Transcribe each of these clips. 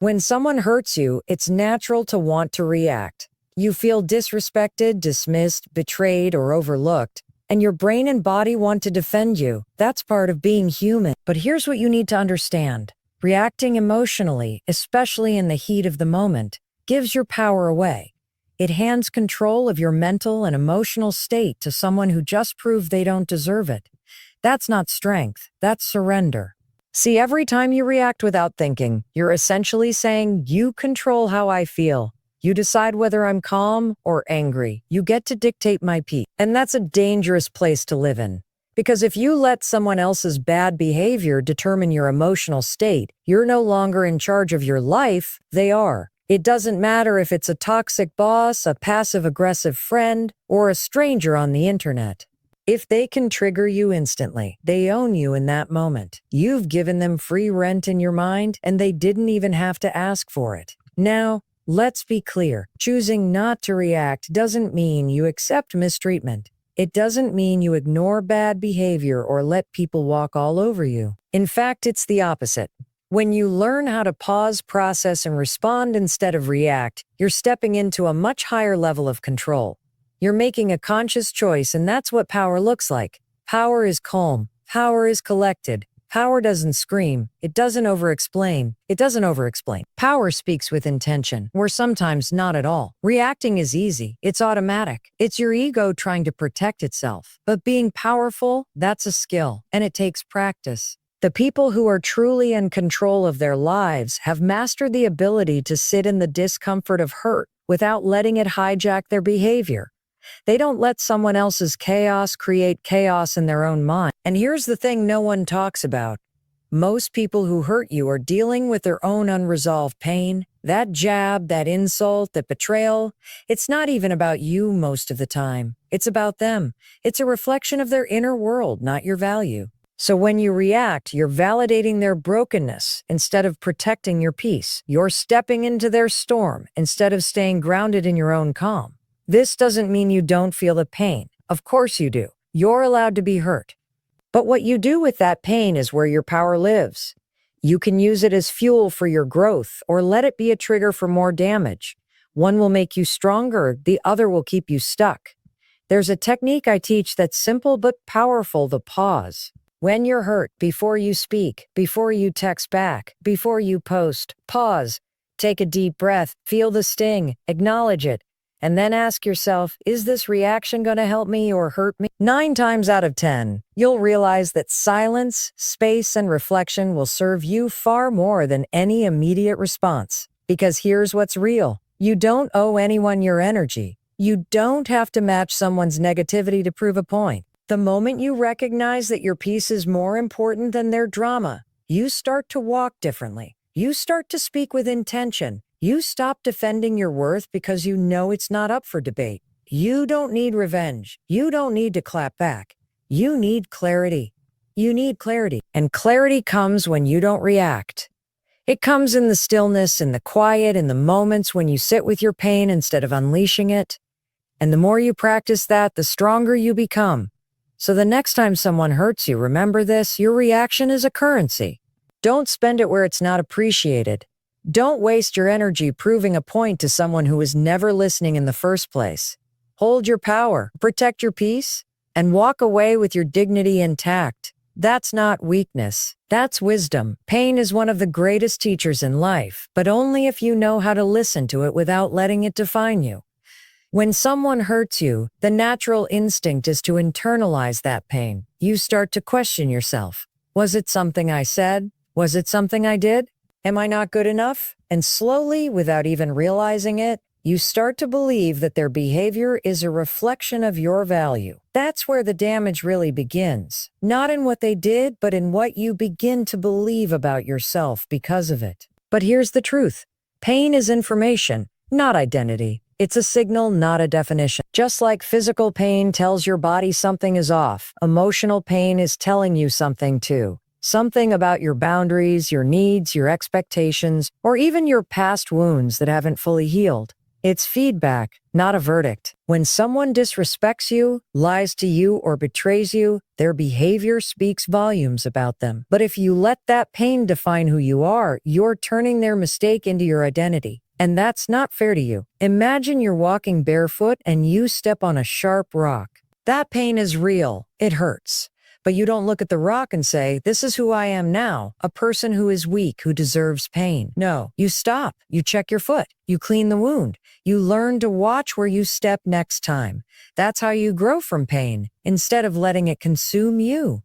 When someone hurts you, it's natural to want to react. You feel disrespected, dismissed, betrayed, or overlooked, and your brain and body want to defend you. That's part of being human. But here's what you need to understand. Reacting emotionally, especially in the heat of the moment, gives your power away. It hands control of your mental and emotional state to someone who just proved they don't deserve it. That's not strength, that's surrender. See, every time you react without thinking, you're essentially saying, you control how I feel. You decide whether I'm calm or angry. You get to dictate my peace. And that's a dangerous place to live in. Because if you let someone else's bad behavior determine your emotional state, you're no longer in charge of your life, they are. It doesn't matter if it's a toxic boss, a passive-aggressive friend, or a stranger on the internet. If they can trigger you instantly, they own you in that moment. You've given them free rent in your mind, and they didn't even have to ask for it. Now, let's be clear. Choosing not to react doesn't mean you accept mistreatment. It doesn't mean you ignore bad behavior or let people walk all over you. In fact, it's the opposite. When you learn how to pause, process, and respond instead of react, you're stepping into a much higher level of control. You're making a conscious choice, and that's what power looks like. Power is calm. Power is collected. Power doesn't scream. It doesn't over-explain. Power speaks with intention, or sometimes not at all. Reacting is easy. It's automatic. It's your ego trying to protect itself. But being powerful, that's a skill, and it takes practice. The people who are truly in control of their lives have mastered the ability to sit in the discomfort of hurt without letting it hijack their behavior. They don't let someone else's chaos create chaos in their own mind. And here's the thing no one talks about. Most people who hurt you are dealing with their own unresolved pain. That jab, that insult, that betrayal, it's not even about you most of the time. It's about them. It's a reflection of their inner world, not your value. So when you react, you're validating their brokenness instead of protecting your peace. You're stepping into their storm instead of staying grounded in your own calm. This doesn't mean you don't feel the pain. Of course you do. You're allowed to be hurt. But what you do with that pain is where your power lives. You can use it as fuel for your growth or let it be a trigger for more damage. One will make you stronger, the other will keep you stuck. There's a technique I teach that's simple but powerful, the pause. When you're hurt, before you speak, before you text back, before you post, pause. Take a deep breath, feel the sting, acknowledge it. And then ask yourself, is this reaction going to help me or hurt me? 9 times out of 10, you'll realize that silence, space, and reflection will serve you far more than any immediate response. Because here's what's real. You don't owe anyone your energy. You don't have to match someone's negativity to prove a point. The moment you recognize that your peace is more important than their drama, you start to walk differently. You start to speak with intention. You stop defending your worth because you know it's not up for debate. You don't need revenge. You don't need to clap back. You need clarity. You need clarity. And clarity comes when you don't react. It comes in the stillness, in the quiet, in the moments when you sit with your pain instead of unleashing it. And the more you practice that, the stronger you become. So the next time someone hurts you, remember this, your reaction is a currency. Don't spend it where it's not appreciated. Don't waste your energy proving a point to someone who was never listening in the first place. Hold your power, protect your peace, and walk away with your dignity intact. That's not weakness. That's wisdom. Pain is one of the greatest teachers in life, but only if you know how to listen to it without letting it define you. When someone hurts you, the natural instinct is to internalize that pain. You start to question yourself. Was it something I said? Was it something I did? Am I not good enough? And slowly, without even realizing it, you start to believe that their behavior is a reflection of your value. That's where the damage really begins. Not in what they did, but in what you begin to believe about yourself because of it. But here's the truth. Pain is information, not identity. It's a signal, not a definition. Just like physical pain tells your body something is off, emotional pain is telling you something too. Something about your boundaries, your needs, your expectations, or even your past wounds that haven't fully healed. It's feedback, not a verdict. When someone disrespects you, lies to you, or betrays you, their behavior speaks volumes about them. But if you let that pain define who you are, you're turning their mistake into your identity. And that's not fair to you. Imagine you're walking barefoot and you step on a sharp rock. That pain is real. It hurts. But you don't look at the rock and say, this is who I am now, a person who is weak, who deserves pain. No, you stop. You check your foot. You clean the wound. You learn to watch where you step next time. That's how you grow from pain, instead of letting it consume you.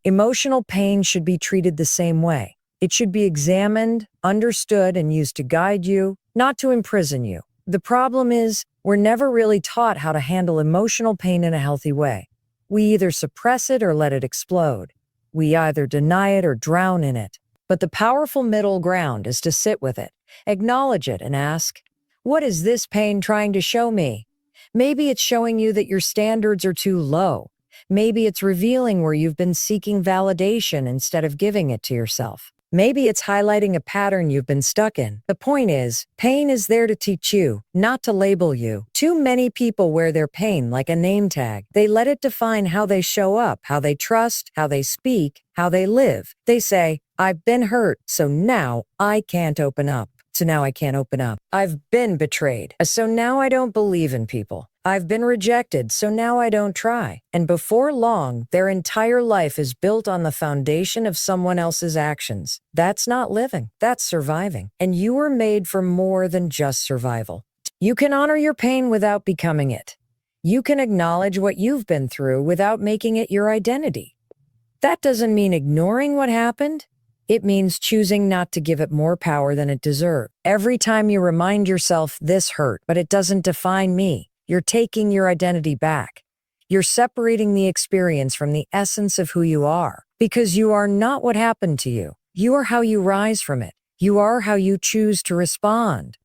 Emotional pain should be treated the same way. It should be examined, understood, and used to guide you, not to imprison you. The problem is, we're never really taught how to handle emotional pain in a healthy way. We either suppress it or let it explode. We either deny it or drown in it. But the powerful middle ground is to sit with it, acknowledge it, and ask, what is this pain trying to show me? Maybe it's showing you that your standards are too low. Maybe it's revealing where you've been seeking validation instead of giving it to yourself. Maybe it's highlighting a pattern you've been stuck in. The point is, pain is there to teach you, not to label you. Too many people wear their pain like a name tag. They let it define how they show up, how they trust, how they speak, how they live. They say, I've been hurt, so now I can't open up. So now I can't open up. I've been betrayed, so now I don't believe in people. I've been rejected, so now I don't try. And before long, their entire life is built on the foundation of someone else's actions. That's not living, that's surviving. And you were made for more than just survival. You can honor your pain without becoming it. You can acknowledge what you've been through without making it your identity. That doesn't mean ignoring what happened. It means choosing not to give it more power than it deserved. Every time you remind yourself, this hurt, but it doesn't define me, you're taking your identity back. You're separating the experience from the essence of who you are. Because you are not what happened to you. You are how you rise from it. You are how you choose to respond.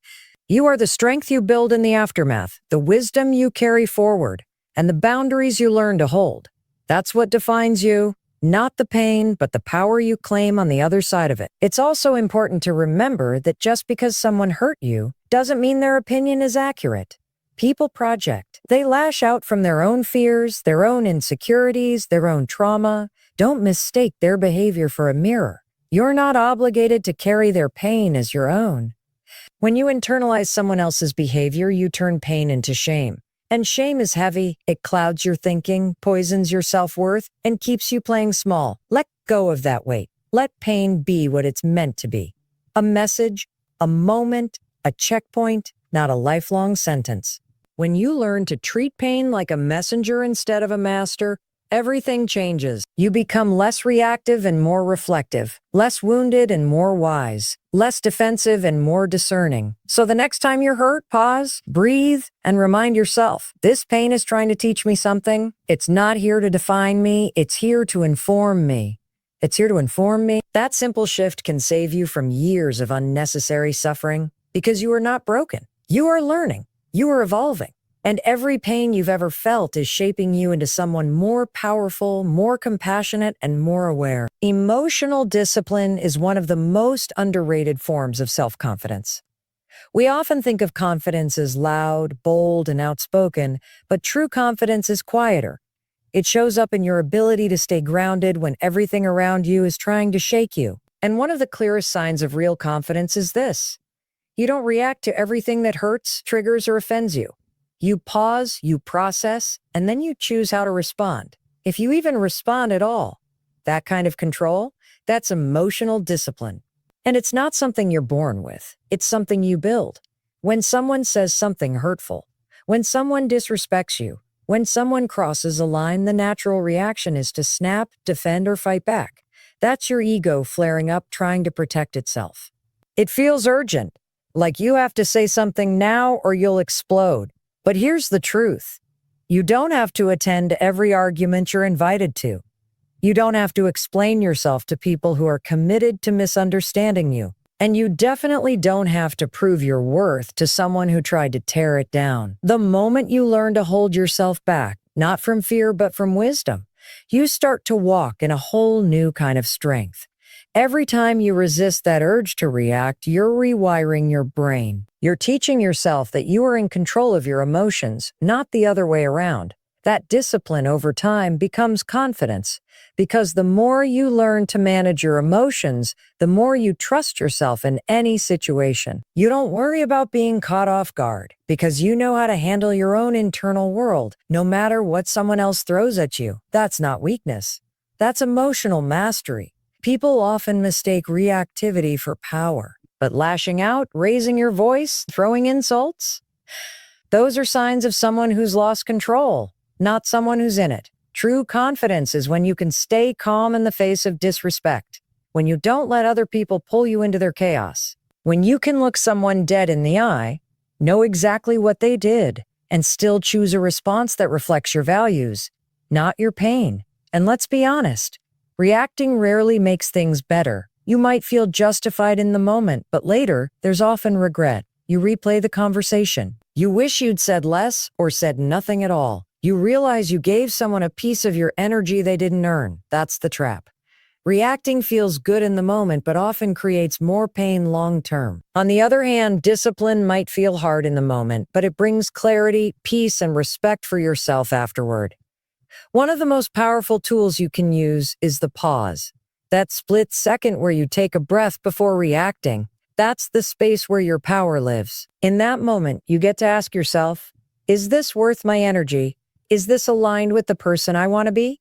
You are the strength you build in the aftermath, the wisdom you carry forward, and the boundaries you learn to hold. That's what defines you. Not the pain, but the power you claim on the other side of it. It's also important to remember that just because someone hurt you doesn't mean their opinion is accurate. People project. They lash out from their own fears, their own insecurities, their own trauma. Don't mistake their behavior for a mirror. You're not obligated to carry their pain as your own. When you internalize someone else's behavior, you turn pain into shame. And shame is heavy. It clouds your thinking, poisons your self-worth, and keeps you playing small. Let go of that weight. Let pain be what it's meant to be. A message, a moment, a checkpoint, not a lifelong sentence. When you learn to treat pain like a messenger instead of a master, everything changes. You become less reactive and more reflective, less wounded and more wise, less defensive and more discerning. So the next time you're hurt, pause, breathe, and remind yourself, this pain is trying to teach me something. It's not here to define me. It's here to inform me. It's here to inform me. That simple shift can save you from years of unnecessary suffering because you are not broken. You are learning. You are evolving. And every pain you've ever felt is shaping you into someone more powerful, more compassionate, and more aware. Emotional discipline is one of the most underrated forms of self-confidence. We often think of confidence as loud, bold, and outspoken, but true confidence is quieter. It shows up in your ability to stay grounded when everything around you is trying to shake you. And one of the clearest signs of real confidence is this. You don't react to everything that hurts, triggers, or offends you. You pause, you process, and then you choose how to respond. If you even respond at all, that kind of control, that's emotional discipline. And it's not something you're born with. It's something you build. When someone says something hurtful, when someone disrespects you, when someone crosses a line, the natural reaction is to snap, defend, or fight back. That's your ego flaring up, trying to protect itself. It feels urgent, like you have to say something now or you'll explode. But here's the truth. You don't have to attend every argument you're invited to. You don't have to explain yourself to people who are committed to misunderstanding you. And you definitely don't have to prove your worth to someone who tried to tear it down. The moment you learn to hold yourself back, not from fear but from wisdom, you start to walk in a whole new kind of strength. Every time you resist that urge to react, you're rewiring your brain. You're teaching yourself that you are in control of your emotions, not the other way around. That discipline over time becomes confidence, because the more you learn to manage your emotions, the more you trust yourself in any situation. You don't worry about being caught off guard, because you know how to handle your own internal world, no matter what someone else throws at you. That's not weakness. That's emotional mastery. People often mistake reactivity for power, but lashing out, raising your voice, throwing insults, those are signs of someone who's lost control, not someone who's in it. True confidence is when you can stay calm in the face of disrespect, when you don't let other people pull you into their chaos, when you can look someone dead in the eye, know exactly what they did, and still choose a response that reflects your values, not your pain. And let's be honest, reacting rarely makes things better. You might feel justified in the moment, but later, there's often regret. You replay the conversation. You wish you'd said less or said nothing at all. You realize you gave someone a piece of your energy they didn't earn. That's the trap. Reacting feels good in the moment, but often creates more pain long-term. On the other hand, discipline might feel hard in the moment, but it brings clarity, peace, and respect for yourself afterward. One of the most powerful tools you can use is the pause. That split second where you take a breath before reacting. That's the space where your power lives. In that moment, you get to ask yourself, is this worth my energy? Is this aligned with the person I want to be?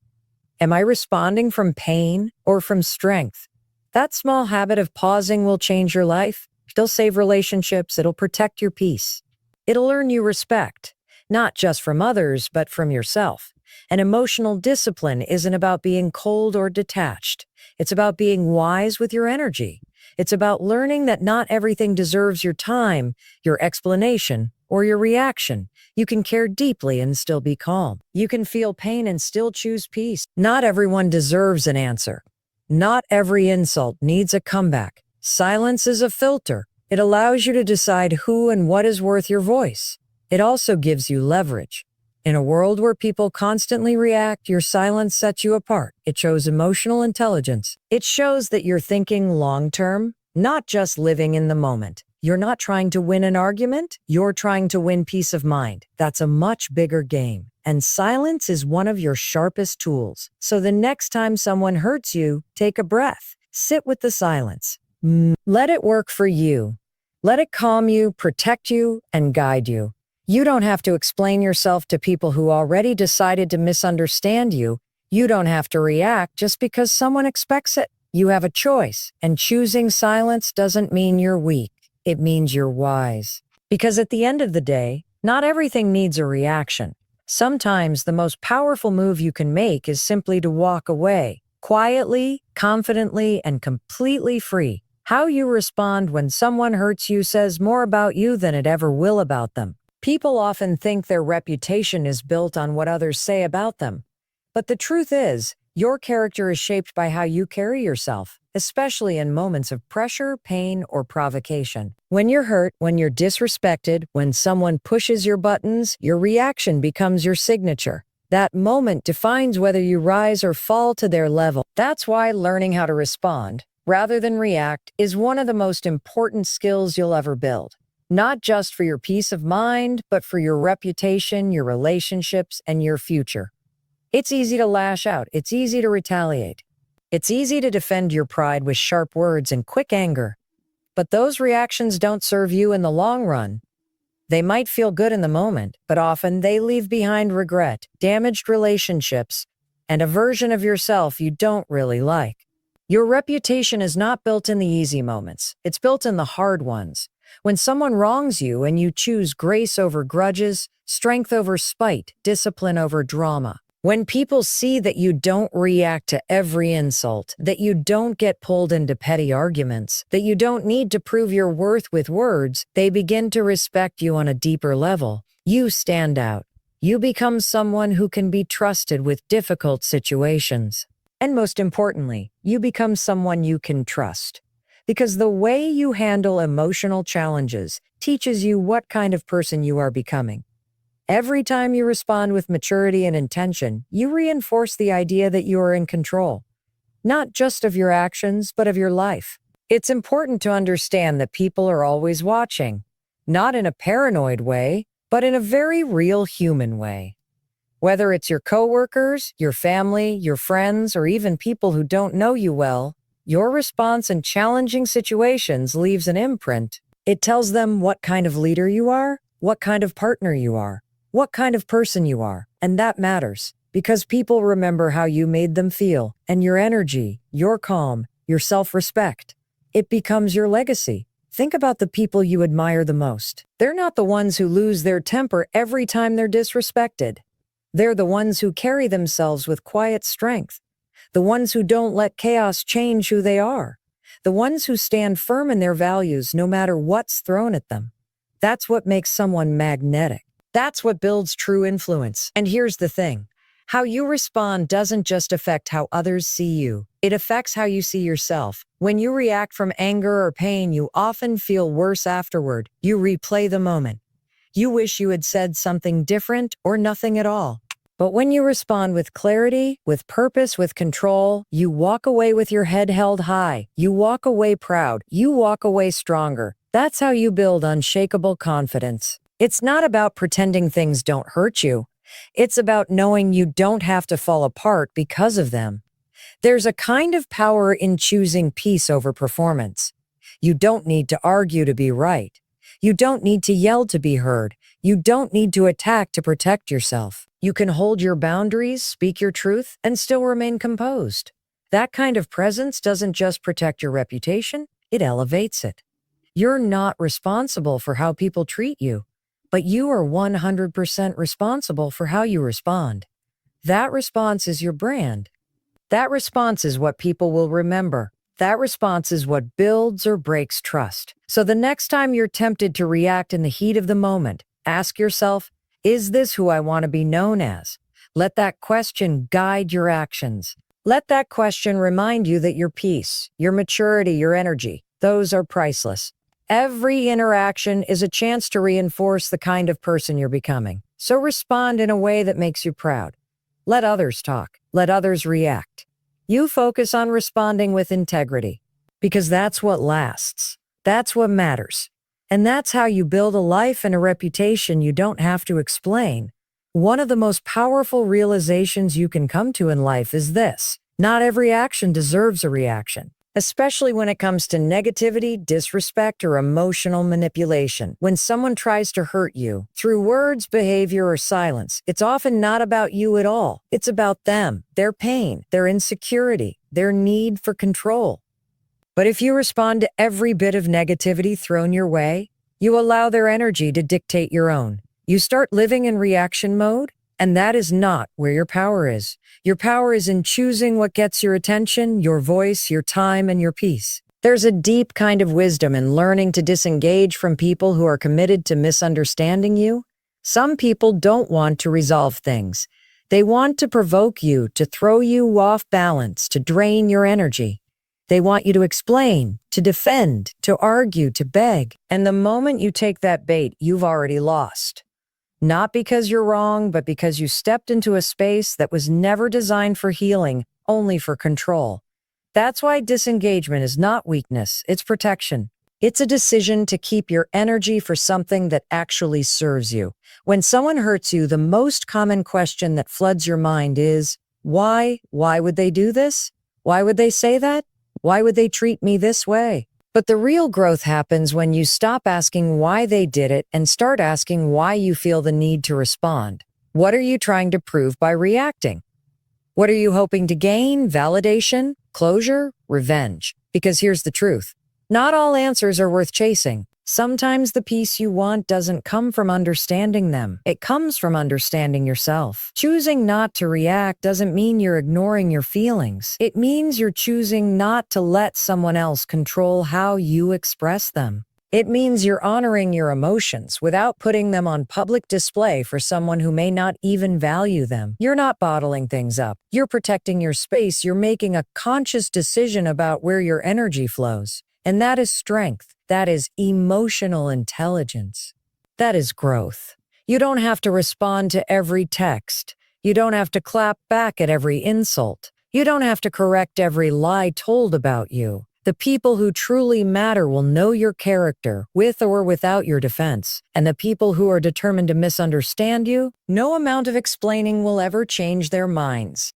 Am I responding from pain or from strength? That small habit of pausing will change your life. It'll save relationships. It'll protect your peace. It'll earn you respect, not just from others, but from yourself. And emotional discipline isn't about being cold or detached. It's about being wise with your energy. It's about learning that not everything deserves your time, your explanation, or your reaction. You can care deeply and still be calm. You can feel pain and still choose peace. Not everyone deserves an answer. Not every insult needs a comeback. Silence is a filter. It allows you to decide who and what is worth your voice. It also gives you leverage. In a world where people constantly react, your silence sets you apart. It shows emotional intelligence. It shows that you're thinking long-term, not just living in the moment. You're not trying to win an argument. You're trying to win peace of mind. That's a much bigger game. And silence is one of your sharpest tools. So the next time someone hurts you, take a breath. Sit with the silence. Let it work for you. Let it calm you, protect you, and guide you. You don't have to explain yourself to people who already decided to misunderstand you. You don't have to react just because someone expects it. You have a choice, and choosing silence doesn't mean you're weak. It means you're wise. Because at the end of the day, not everything needs a reaction. Sometimes the most powerful move you can make is simply to walk away, quietly, confidently, and completely free. How you respond when someone hurts you says more about you than it ever will about them. People often think their reputation is built on what others say about them. But the truth is, your character is shaped by how you carry yourself, especially in moments of pressure, pain, or provocation. When you're hurt, when you're disrespected, when someone pushes your buttons, your reaction becomes your signature. That moment defines whether you rise or fall to their level. That's why learning how to respond, rather than react, is one of the most important skills you'll ever build. Not just for your peace of mind, but for your reputation, your relationships, and your future. It's easy to lash out. It's easy to retaliate. It's easy to defend your pride with sharp words and quick anger. But those reactions don't serve you in the long run. They might feel good in the moment, but often they leave behind regret, damaged relationships, and a version of yourself you don't really like. Your reputation is not built in the easy moments. It's built in the hard ones. When someone wrongs you and you choose grace over grudges, strength over spite, discipline over drama. When people see that you don't react to every insult, that you don't get pulled into petty arguments, that you don't need to prove your worth with words, they begin to respect you on a deeper level. You stand out. You become someone who can be trusted with difficult situations. And most importantly, you become someone you can trust. Because the way you handle emotional challenges teaches you what kind of person you are becoming. Every time you respond with maturity and intention, you reinforce the idea that you are in control. not just of your actions, but of your life. It's important to understand that people are always watching, not in a paranoid way, but in a very real human way. Whether it's your coworkers, your family, your friends, or even people who don't know you well, your response in challenging situations leaves an imprint. It tells them what kind of leader you are, what kind of partner you are, what kind of person you are, and that matters because people remember how you made them feel, and your energy, your calm, your self-respect. It becomes your legacy. Think about the people you admire the most. They're not the ones who lose their temper every time they're disrespected. They're the ones who carry themselves with quiet strength, the ones who don't let chaos change who they are, the ones who stand firm in their values no matter what's thrown at them. That's what makes someone magnetic. That's what builds true influence. And here's the thing. How you respond doesn't just affect how others see you. It affects how you see yourself. When you react from anger or pain, you often feel worse afterward. You replay the moment. You wish you had said something different or nothing at all. But when you respond with clarity, with purpose, with control, you walk away with your head held high. You walk away proud. You walk away stronger. That's how you build unshakable confidence. It's not about pretending things don't hurt you. It's about knowing you don't have to fall apart because of them. There's a kind of power in choosing peace over performance. You don't need to argue to be right. You don't need to yell to be heard. You don't need to attack to protect yourself. You can hold your boundaries, speak your truth, and still remain composed. That kind of presence doesn't just protect your reputation, it elevates it. You're not responsible for how people treat you, but you are 100% responsible for how you respond. That response is your brand. That response is what people will remember. That response is what builds or breaks trust. So the next time you're tempted to react in the heat of the moment, ask yourself, is this who I want to be known as? Let that question guide your actions. Let that question remind you that your peace, your maturity, your energy, those are priceless. Every interaction is a chance to reinforce the kind of person you're becoming. So respond in a way that makes you proud. Let others talk. Let others react. You focus on responding with integrity, because that's what lasts. That's what matters. And that's how you build a life and a reputation you don't have to explain. One of the most powerful realizations you can come to in life is this: not every action deserves a reaction. Especially when it comes to negativity, disrespect, or emotional manipulation. When someone tries to hurt you through words, behavior, or silence, it's often not about you at all. It's about them, their pain, their insecurity, their need for control. But if you respond to every bit of negativity thrown your way, you allow their energy to dictate your own. You start living in reaction mode, and that is not where your power is. Your power is in choosing what gets your attention, your voice, your time, and your peace. There's a deep kind of wisdom in learning to disengage from people who are committed to misunderstanding you. Some people don't want to resolve things. They want to provoke you, to throw you off balance, to drain your energy. They want you to explain, to defend, to argue, to beg. And the moment you take that bait, you've already lost. Not because you're wrong, but because you stepped into a space that was never designed for healing, only for control. That's why disengagement is not weakness, it's protection. It's a decision to keep your energy for something that actually serves you. When someone hurts you, the most common question that floods your mind is, why? Why would they do this? Why would they say that? Why would they treat me this way? But the real growth happens when you stop asking why they did it and start asking why you feel the need to respond. What are you trying to prove by reacting? What are you hoping to gain? Validation? Closure? Revenge? Because here's the truth. Not all answers are worth chasing. Sometimes the peace you want doesn't come from understanding them. It comes from understanding yourself. Choosing not to react doesn't mean you're ignoring your feelings. It means you're choosing not to let someone else control how you express them. It means you're honoring your emotions without putting them on public display for someone who may not even value them. You're not bottling things up. You're protecting your space. You're making a conscious decision about where your energy flows. And that is strength. That is emotional intelligence. That is growth. You don't have to respond to every text. You don't have to clap back at every insult. You don't have to correct every lie told about you. The people who truly matter will know your character, with or without your defense. And the people who are determined to misunderstand you, no amount of explaining will ever change their minds.